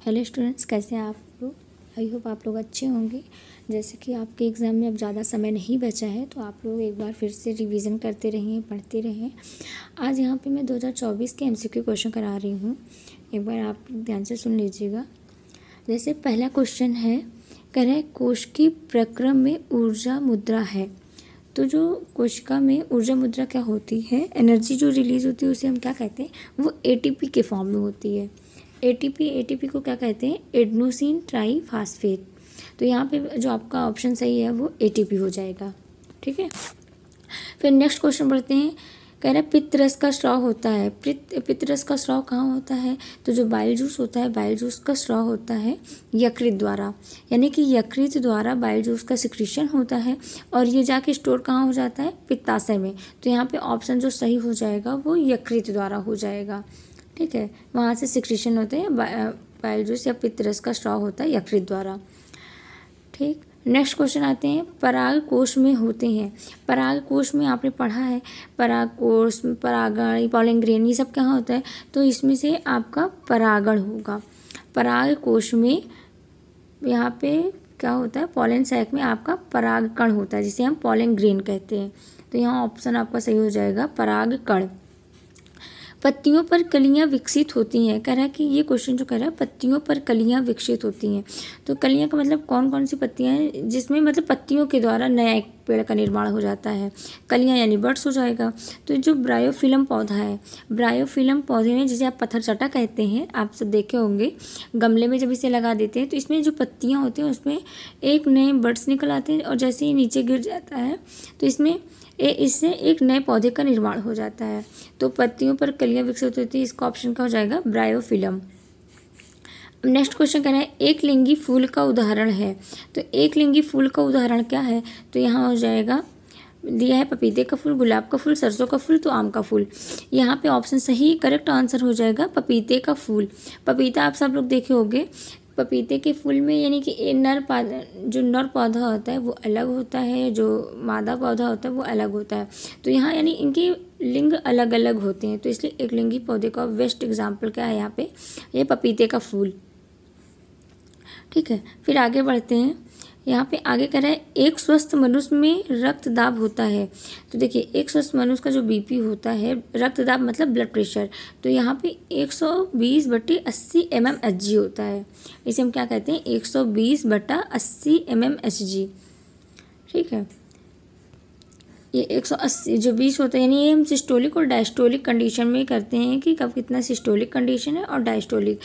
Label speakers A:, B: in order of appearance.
A: Hello students, कैसे हैं आप लोग। आई होप आप लोग अच्छे होंगे। जैसे कि आपके एग्ज़ाम में अब ज़्यादा समय नहीं बचा है तो आप लोग एक बार फिर से रिवीजन करते रहें, पढ़ते रहें। आज यहाँ पे मैं 2024 के एमसीक्यू क्वेश्चन करा रही हूँ। एक बार आप ध्यान से सुन लीजिएगा। जैसे पहला क्वेश्चन है, कह रहे हैं कोशिकीय प्रक्रम में ऊर्जा मुद्रा है। तो जो कोशिका में ऊर्जा मुद्रा क्या होती है, एनर्जी जो रिलीज़ होती है उसे हम क्या कहते हैं, वो एटीपी के फॉर्म में होती है। एटीपी को क्या कहते हैं, एडेनोसिन ट्राईफॉस्फेट। तो यहाँ पे जो आपका ऑप्शन सही है वो एटीपी हो जाएगा। ठीक है, फिर नेक्स्ट क्वेश्चन पढ़ते हैं। कह रहे हैं पित्तरस का स्राव होता है। पित्तरस का स्राव कहाँ होता है, तो जो बाइल जूस होता है, बाइल जूस का स्राव होता है यकृत द्वारा, यानी कि यकृत द्वारा बाइल जूस का सिक्रीशन होता है और ये जाके स्टोर कहाँ हो जाता है, पित्ताशय में। तो यहाँ पे ऑप्शन जो सही हो जाएगा वो यकृत द्वारा हो जाएगा। ठीक है, वहाँ से सिक्रीशन होते हैं बाइल जूस या पित्तरस का स्राव होता है यकृत द्वारा। ठीक, नेक्स्ट क्वेश्चन आते हैं, पराग कोश में होते हैं। पराग कोश में आपने पढ़ा है, पराग कोश, परागण, पॉलन ग्रेन, ये सब कहाँ होता है, तो इसमें से आपका परागण होगा। पराग कोश में यहाँ पे क्या होता है, पॉलन सैक में आपका परागकण होता है जिसे हम पॉलन ग्रेन कहते हैं। तो यहाँ ऑप्शन आपका सही हो जाएगा परागकण। पत्तियों पर कलियां विकसित होती हैं। कह रहा है कि ये क्वेश्चन जो कह रहा है पत्तियों पर कलियां विकसित होती हैं। तो कलियां का मतलब कौन कौन सी पत्तियां हैं, जिसमें मतलब पत्तियों के द्वारा नया एक पेड़ का निर्माण हो जाता है। कलियां यानी बड्स हो जाएगा। तो जो ब्रायोफिलम पौधा है, ब्रायोफिलम पौधे में जिसे आप पत्थरचटा कहते हैं, आप सब देखे होंगे, गमले में जब इसे लगा देते हैं तो इसमें जो पत्तियाँ होती हैं उसमें एक नए बड्स निकल आते हैं और जैसे ही नीचे गिर जाता है तो इससे एक नए पौधे का निर्माण हो जाता है। तो पत्तियों पर कलियां विकसित होती है, इसका ऑप्शन क्या हो जाएगा, ब्रायोफिलम। नेक्स्ट क्वेश्चन कह रहा है एक लिंगी फूल का उदाहरण है। तो एक लिंगी फूल का उदाहरण क्या है, तो यहाँ हो जाएगा, दिया है पपीते का फूल, गुलाब का फूल, सरसों का फूल, तो आम का फूल। यहाँ पे ऑप्शन सही करेक्ट आंसर हो जाएगा पपीते का फूल। पपीता आप सब लोग देखे होंगे, पपीते के फूल में यानी कि जो नर पौधा होता है वो अलग होता है, जो मादा पौधा होता है वो अलग होता है। तो यहाँ यानी इनके लिंग अलग अलग होते हैं, तो इसलिए एक लिंगी पौधे का बेस्ट एग्जाम्पल क्या है यहाँ पे, ये पपीते का फूल। ठीक है, फिर आगे बढ़ते हैं। यहाँ पे आगे कह रहा है एक स्वस्थ मनुष्य में रक्तदाब होता है। तो देखिए एक स्वस्थ मनुष्य का जो बीपी होता है, रक्तदाब मतलब ब्लड प्रेशर, तो यहाँ पे 120/80 mmHg होता है। इसे हम क्या कहते हैं, 120/80 mmHg। ठीक है, ये 180 जो 20 होता है, यानी ये हम सिस्टोलिक और डायस्टोलिक कंडीशन में करते हैं कि कब कितना सिस्टोलिक कंडीशन है और डायस्टोलिक।